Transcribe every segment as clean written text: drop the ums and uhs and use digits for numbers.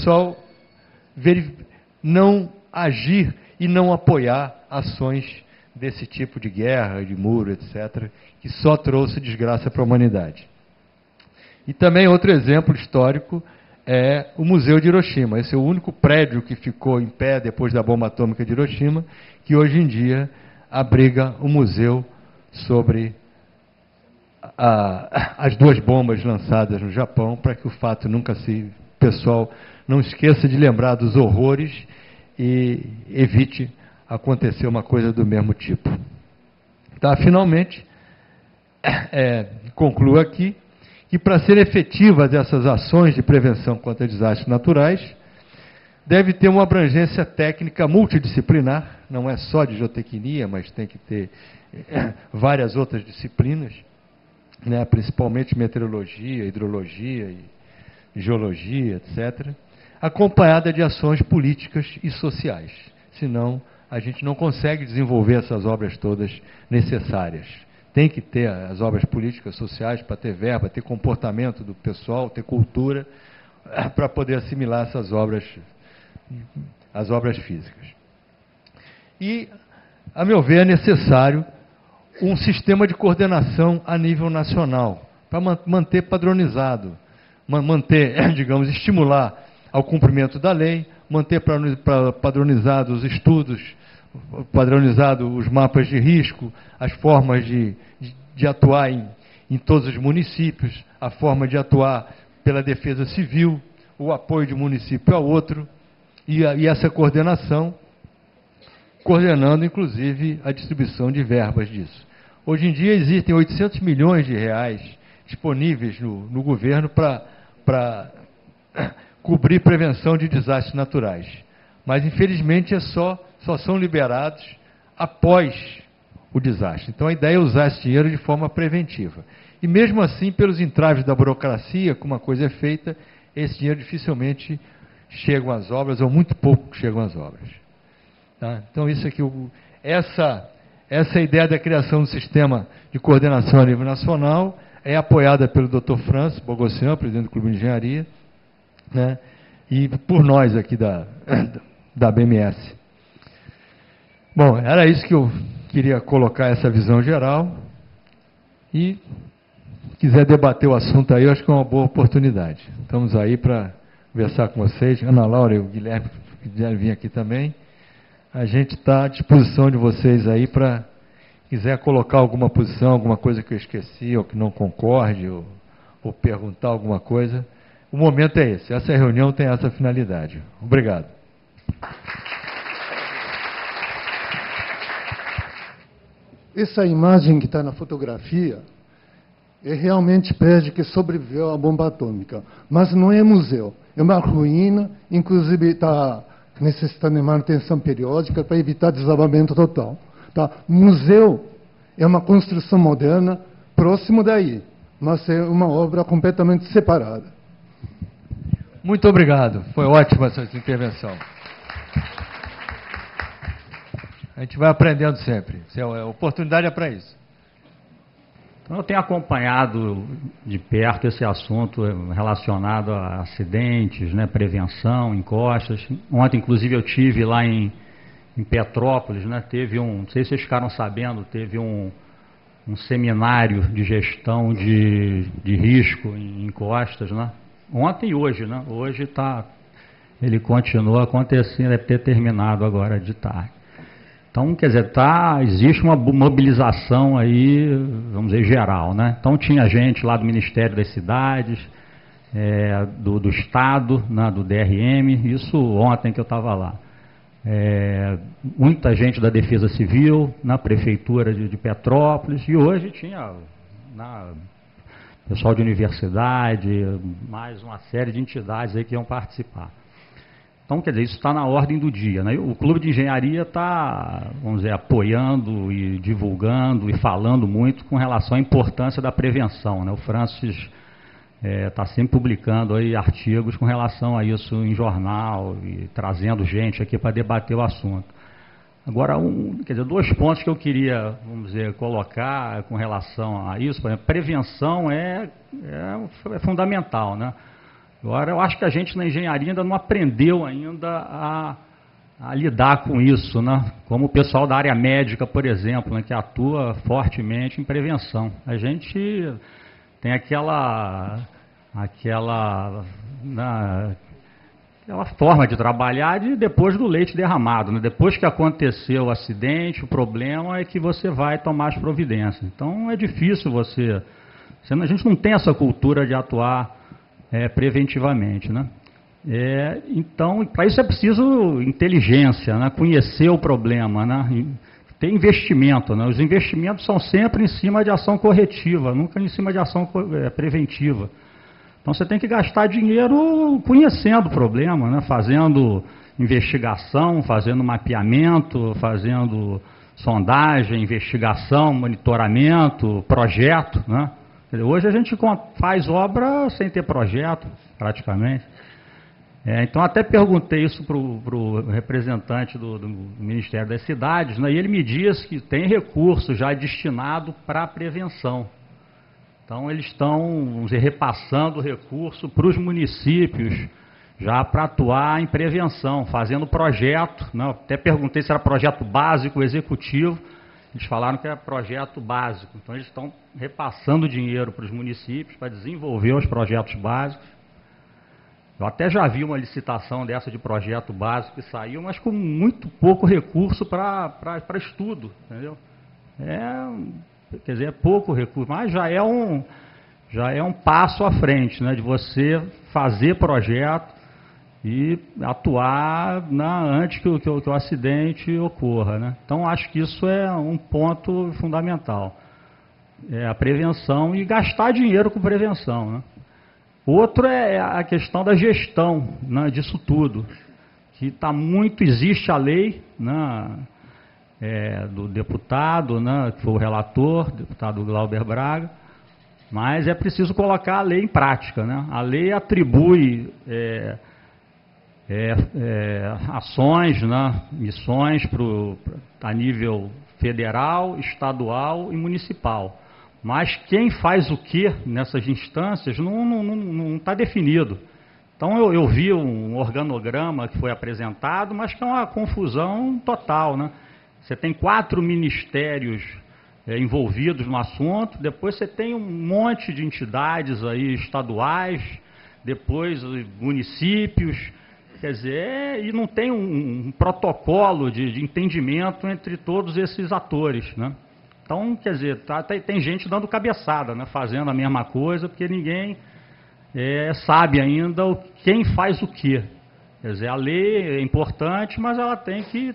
pessoal não agir e não apoiar ações desse tipo de guerra, de muro, etc., que só trouxe desgraça para a humanidade. E também outro exemplo histórico é o Museu de Hiroshima. Esse é o único prédio que ficou em pé depois da bomba atômica de Hiroshima, que hoje em dia abriga o museu sobre as duas bombas lançadas no Japão, para que o fato pessoal não esqueça de lembrar dos horrores e evite acontecer uma coisa do mesmo tipo. Tá, finalmente, concluo aqui que, para serem efetivas essas ações de prevenção contra desastres naturais, deve ter uma abrangência técnica multidisciplinar, não é só de geotecnia, mas tem que ter várias outras disciplinas, né, principalmente meteorologia, hidrologia, e geologia, etc., acompanhada de ações políticas e sociais. Senão, a gente não consegue desenvolver essas obras todas necessárias. Tem que ter as obras políticas, sociais, para ter verba, ter comportamento do pessoal, ter cultura, para poder assimilar essas obras, as obras físicas. E, a meu ver, é necessário um sistema de coordenação a nível nacional, para manter padronizado, digamos, estimular ao cumprimento da lei, manter padronizados os estudos, padronizado os mapas de risco, as formas de atuar em todos os municípios, a forma de atuar pela defesa civil, o apoio de um município a outro, e essa coordenação, coordenando, inclusive, a distribuição de verbas disso. Hoje em dia existem 800 milhões de reais disponíveis no governo para cobrir prevenção de desastres naturais. Mas, infelizmente, só são liberados após o desastre. Então, a ideia é usar esse dinheiro de forma preventiva. E, mesmo assim, pelos entraves da burocracia, como a coisa é feita, esse dinheiro dificilmente chega às obras, ou muito pouco chegam às obras. Tá? Então, isso aqui, essa ideia da criação do sistema de coordenação a nível nacional é apoiada pelo Dr. Francis Bogossian, presidente do Clube de Engenharia, né, e por nós aqui da BMS. Bom, era isso que eu queria colocar, essa visão geral, e se quiser debater o assunto aí, eu acho que é uma boa oportunidade. Estamos aí para conversar com vocês, Ana Laura e o Guilherme vir aqui também. A gente está à disposição de vocês aí para, quiser colocar alguma posição, alguma coisa que eu esqueci, ou que não concorde, ou perguntar alguma coisa. O momento é esse. Essa reunião tem essa finalidade. Obrigado. Essa imagem que está na fotografia é realmente prédio que sobreviveu à bomba atômica. Mas não é museu. É uma ruína, inclusive está necessitando de manutenção periódica para evitar desabamento total. Tá? Museu é uma construção moderna próximo daí, mas é uma obra completamente separada. Muito obrigado. Foi ótima essa intervenção. A gente vai aprendendo sempre. A oportunidade é para isso. Então, eu tenho acompanhado de perto esse assunto relacionado a acidentes, né, prevenção, encostas. Ontem, inclusive, eu tive lá em Petrópolis, né, teve não sei se vocês ficaram sabendo, teve um seminário de gestão de risco em encostas, né? Ontem e hoje, né? Hoje ele continua acontecendo, deve ter terminado agora de tarde. Então, quer dizer, existe uma mobilização aí, vamos dizer, geral, né? Então, tinha gente lá do Ministério das Cidades, do Estado, né, do DRM, isso ontem que eu estava lá. Muita gente da Defesa Civil, na Prefeitura de Petrópolis, e hoje tinha pessoal de universidade, mais uma série de entidades aí que iam participar. Então, quer dizer, isso está na ordem do dia, né? O Clube de Engenharia está, vamos dizer, apoiando e divulgando e falando muito com relação à importância da prevenção, né? O Francis está sempre publicando aí artigos com relação a isso em jornal e trazendo gente aqui para debater o assunto. Agora, quer dizer, 2 pontos que eu queria, vamos dizer, colocar com relação a isso. Por exemplo, prevenção é fundamental, né? Agora, eu acho que a gente na engenharia ainda não aprendeu ainda a lidar com isso, né? Como o pessoal da área médica, por exemplo, né, que atua fortemente em prevenção. A gente tem aquela forma de trabalhar depois do leite derramado, né? Depois que aconteceu o acidente, o problema é que você vai tomar as providências. Então é difícil a gente não tem essa cultura de atuar preventivamente, né? Então, para isso é preciso inteligência, né? Conhecer o problema, né? Ter investimento, né? Os investimentos são sempre em cima de ação corretiva, nunca em cima de ação preventiva. Então você tem que gastar dinheiro conhecendo o problema, né? Fazendo investigação, fazendo mapeamento, fazendo sondagem, investigação, monitoramento, projeto, né? Hoje a gente faz obra sem ter projeto, praticamente. Então até perguntei isso para o representante do Ministério das Cidades, né? E ele me disse que tem recurso já destinado para a prevenção. Então eles estão, vamos dizer, repassando recurso para os municípios, já para atuar em prevenção, fazendo projeto, né? Até perguntei se era projeto básico, executivo, eles falaram que era projeto básico. Então eles estão repassando dinheiro para os municípios para desenvolver os projetos básicos. Eu até já vi uma licitação dessa de projeto básico que saiu, mas com muito pouco recurso para estudo, entendeu? Quer dizer, é pouco recurso, mas já é um passo à frente, né, de você fazer projeto e atuar antes que o acidente ocorra, né? Então, acho que isso é um ponto fundamental. A prevenção e gastar dinheiro com prevenção, né? Outro é a questão da gestão, né, disso tudo, que existe a lei, né, do deputado, né, que foi o relator, deputado Glauber Braga, mas é preciso colocar a lei em prática, né? A lei atribui ações, né, missões a nível federal, estadual e municipal. Mas quem faz o que nessas instâncias não está definido. Então eu vi um organograma que foi apresentado, mas que é uma confusão total, né? Você tem 4 ministérios envolvidos no assunto, depois você tem um monte de entidades aí estaduais, depois municípios, quer dizer, e não tem um protocolo de entendimento entre todos esses atores, né? Então, quer dizer, tem gente dando cabeçada, né, fazendo a mesma coisa, porque ninguém sabe ainda quem faz o quê. Quer dizer, a lei é importante, mas ela tem que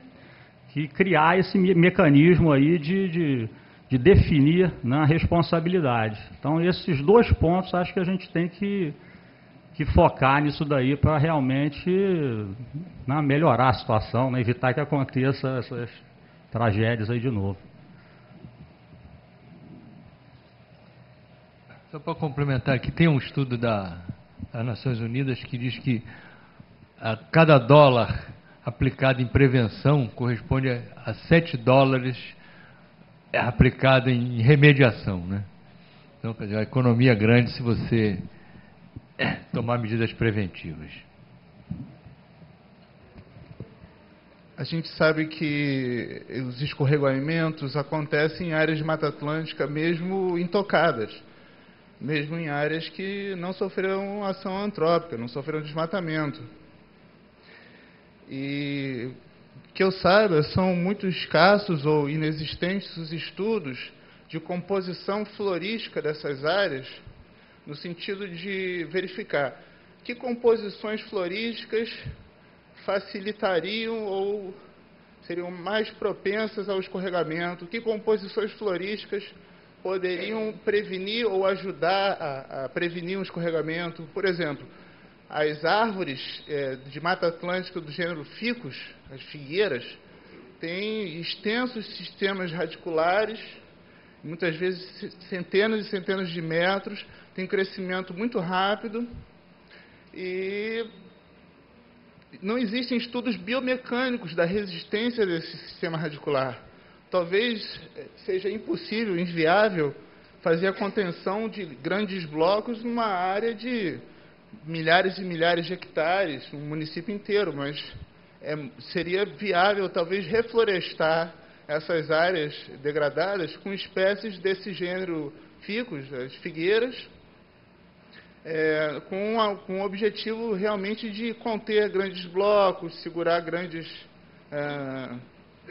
criar esse mecanismo aí de definir, né, a responsabilidade. Então, esses 2 pontos, acho que a gente tem que focar nisso daí para realmente, né, melhorar a situação, né, evitar que aconteça essas tragédias aí de novo. Só para complementar aqui, tem um estudo das Nações Unidas que diz que a cada dólar aplicado em prevenção corresponde a 7 dólares aplicado em remediação, né? Então, quer dizer, a economia é grande se você tomar medidas preventivas. A gente sabe que os escorregamentos acontecem em áreas de Mata Atlântica mesmo intocadas, mesmo em áreas que não sofreram ação antrópica, não sofreram desmatamento. E que eu saiba, são muito escassos ou inexistentes os estudos de composição florística dessas áreas, no sentido de verificar que composições florísticas facilitariam ou seriam mais propensas ao escorregamento, que composições florísticas poderiam prevenir ou ajudar a prevenir um escorregamento. Por exemplo, as árvores de Mata Atlântica do gênero ficus, as figueiras, têm extensos sistemas radiculares, muitas vezes centenas e centenas de metros, tem crescimento muito rápido e não existem estudos biomecânicos da resistência desse sistema radicular. Talvez seja impossível, inviável, fazer a contenção de grandes blocos numa área de milhares e milhares de hectares, um município inteiro, mas seria viável talvez reflorestar essas áreas degradadas com espécies desse gênero ficus, as figueiras, com o objetivo realmente de conter grandes blocos, segurar grandes...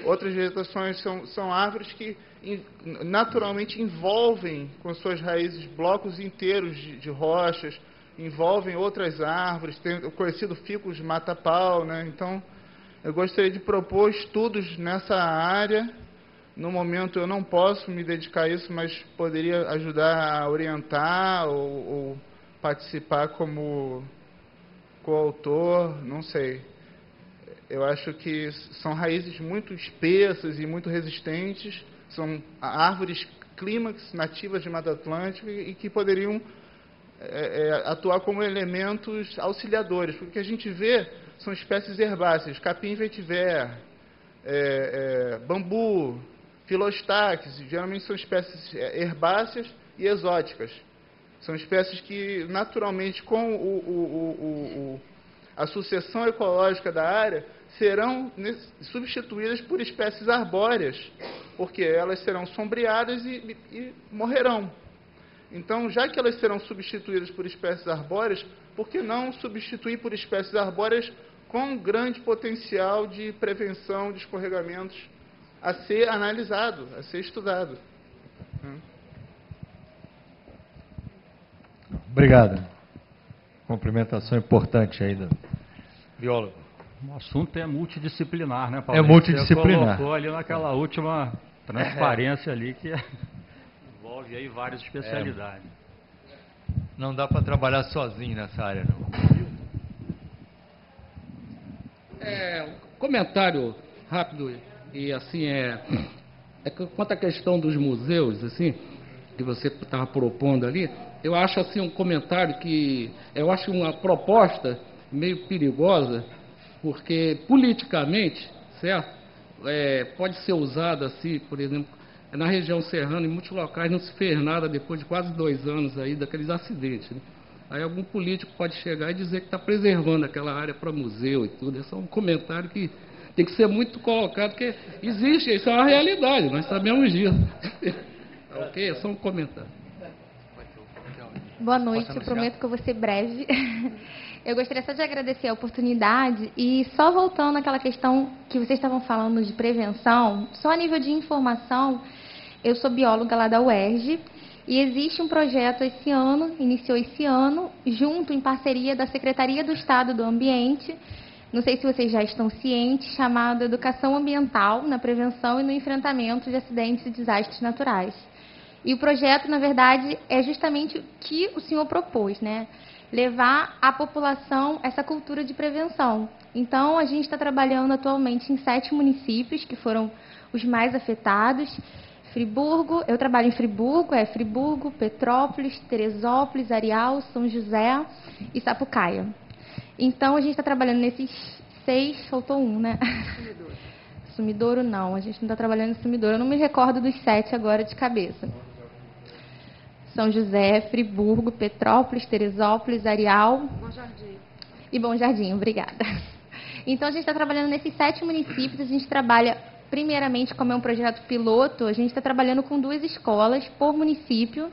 outras vegetações são árvores que naturalmente envolvem com suas raízes blocos inteiros de rochas, envolvem outras árvores, tem o conhecido ficus mata-pau, né? Então, eu gostaria de propor estudos nessa área. No momento eu não posso me dedicar a isso, mas poderia ajudar a orientar ou participar como coautor, não sei. Eu acho que são raízes muito espessas e muito resistentes, são árvores clímax nativas de Mata Atlântica e que poderiam atuar como elementos auxiliadores. Porque o que a gente vê são espécies herbáceas, capim vetiver, bambu, filostaques, geralmente são espécies herbáceas e exóticas. São espécies que, naturalmente, com a sucessão ecológica da área, serão substituídas por espécies arbóreas, porque elas serão sombreadas e morrerão. Então, já que elas serão substituídas por espécies arbóreas, por que não substituir por espécies arbóreas com grande potencial de prevenção de escorregamentos a ser analisado, a ser estudado? Obrigado. Cumprimentação importante aí do biólogo. O assunto é multidisciplinar, né, Paulo? É multidisciplinar. Você colocou ali naquela última transparência ali que envolve aí várias especialidades. Não dá para trabalhar sozinho nessa área, não. Comentário rápido e assim quanto à questão dos museus, assim, que você estava propondo ali, eu acho assim um comentário que eu acho uma proposta meio perigosa, porque politicamente, certo? Pode ser usada assim, por exemplo, na região serrana, em muitos locais não se fez nada depois de quase 2 anos aí daqueles acidentes, né? Aí algum político pode chegar e dizer que está preservando aquela área para museu e tudo. Esse é um comentário que tem que ser muito colocado, porque existe, isso é uma realidade, nós sabemos disso. Ok? É só um comentário. Boa noite, eu prometo que eu vou ser breve. Eu gostaria só de agradecer a oportunidade e só voltando àquela questão que vocês estavam falando de prevenção, só a nível de informação, eu sou bióloga lá da UERJ e existe um projeto esse ano, iniciou esse ano, junto em parceria da Secretaria do Estado do Ambiente, não sei se vocês já estão cientes, chamado Educação Ambiental na Prevenção e no Enfrentamento de Acidentes e Desastres Naturais. E o projeto, na verdade, é justamente o que o senhor propôs, né? Levar à população essa cultura de prevenção. Então, a gente está trabalhando atualmente em 7 municípios, que foram os mais afetados. Friburgo, eu trabalho em Friburgo, Friburgo, Petrópolis, Teresópolis, Areal, São José e Sapucaia. Então, a gente está trabalhando nesses 6, faltou um, né? Sumidouro. Sumidouro, não, a gente não está trabalhando em Sumidouro. Eu não me recordo dos 7 agora de cabeça. São José, Friburgo, Petrópolis, Teresópolis, Areal... Bom Jardim. E Bom Jardim, obrigada. Então, a gente está trabalhando nesses 7 municípios, a gente trabalha, primeiramente, como é um projeto piloto, a gente está trabalhando com 2 escolas por município,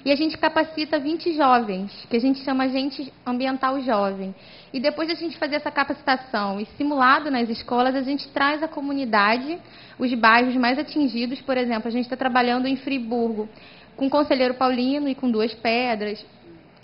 e a gente capacita 20 jovens, que a gente chama agente ambiental jovem. E depois de a gente fazer essa capacitação e simulado nas escolas, a gente traz à comunidade os bairros mais atingidos. Por exemplo, a gente está trabalhando em Friburgo com o Conselheiro Paulino e com 2 Pedras.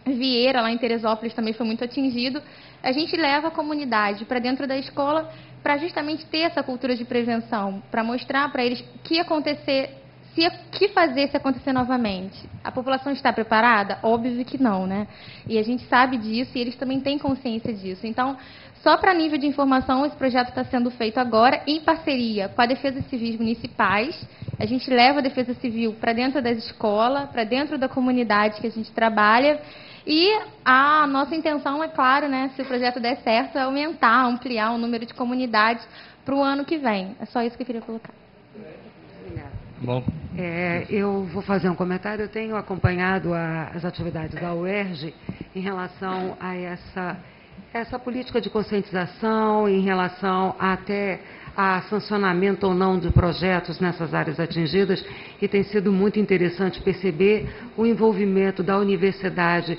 Vieira, lá em Teresópolis, também foi muito atingido. A gente leva a comunidade para dentro da escola para justamente ter essa cultura de prevenção, para mostrar para eles o que acontecer, o que fazer se acontecer novamente. A população está preparada? Óbvio que não, né? E a gente sabe disso e eles também têm consciência disso. Então, só para nível de informação, esse projeto está sendo feito agora em parceria com a Defesa Civis Municipais. A gente leva a Defesa Civil para dentro das escolas, para dentro da comunidade que a gente trabalha. E a nossa intenção, é claro, né, se o projeto der certo, é aumentar, ampliar o número de comunidades para o ano que vem. É só isso que eu queria colocar. Bom. Eu vou fazer um comentário. Eu tenho acompanhado as atividades da UERJ em relação a essa política de conscientização, em relação até a sancionamento ou não de projetos nessas áreas atingidas, e tem sido muito interessante perceber o envolvimento da universidade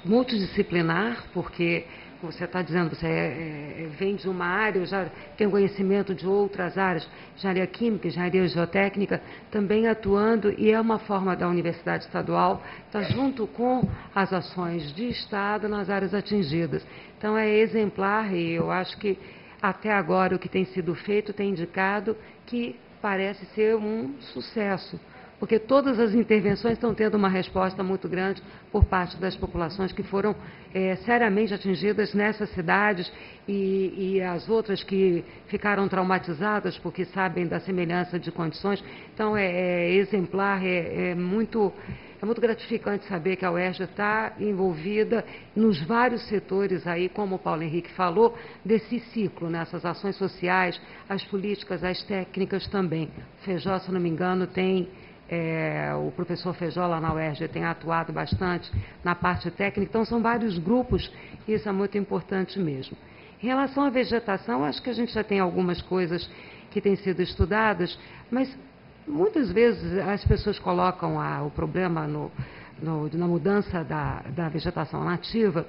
multidisciplinar, porque, como você está dizendo, você vem de uma área, eu já tenho conhecimento de outras áreas, engenharia química, engenharia geotécnica, também atuando, e é uma forma da Universidade Estadual estar junto com as ações de Estado nas áreas atingidas. Então, é exemplar, e eu acho que até agora o que tem sido feito tem indicado que parece ser um sucesso, porque todas as intervenções estão tendo uma resposta muito grande por parte das populações que foram seriamente atingidas nessas cidades e as outras que ficaram traumatizadas porque sabem da semelhança de condições. Então, é exemplar, é muito gratificante saber que a UERJ está envolvida nos vários setores aí, como o Paulo Henrique falou, desse ciclo, nessas ações sociais, as políticas, as técnicas também. Feijó, se não me engano, tem... o professor Feijó lá na UERJ tem atuado bastante na parte técnica, então são vários grupos e isso é muito importante mesmo. Em relação à vegetação, acho que a gente já tem algumas coisas que têm sido estudadas, mas muitas vezes as pessoas colocam o problema na mudança da vegetação nativa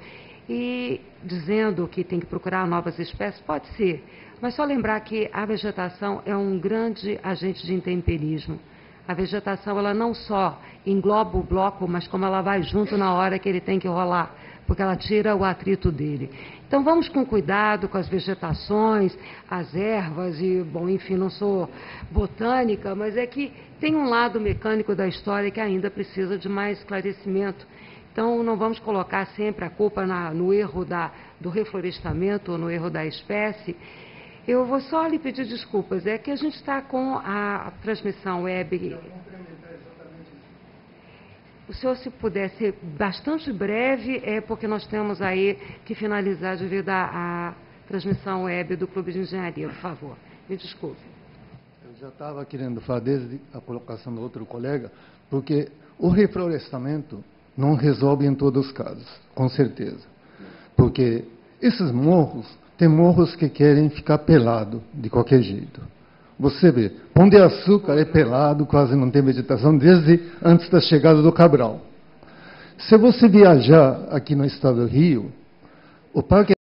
e dizendo que tem que procurar novas espécies, pode ser, mas só lembrar que a vegetação é um grande agente de intemperismo. A vegetação, ela não só engloba o bloco, mas como ela vai junto na hora que ele tem que rolar, porque ela tira o atrito dele. Então, vamos com cuidado com as vegetações, as ervas, e, bom, enfim, não sou botânica, mas é que tem um lado mecânico da história que ainda precisa de mais esclarecimento. Então, não vamos colocar sempre a culpa no erro do reflorestamento ou no erro da espécie. Eu vou só lhe pedir desculpas, é que a gente está com a transmissão web. O senhor, se puder ser bastante breve, porque nós temos aí que finalizar devido à transmissão web do Clube de Engenharia, por favor. Me desculpe. Eu já estava querendo falar desde a colocação do outro colega, porque o reflorestamento não resolve em todos os casos, com certeza. Porque esses morros, tem morros que querem ficar pelado de qualquer jeito. Você vê, Pão de Açúcar é pelado, quase não tem vegetação, desde antes da chegada do Cabral. Se você viajar aqui no estado do Rio, o Parque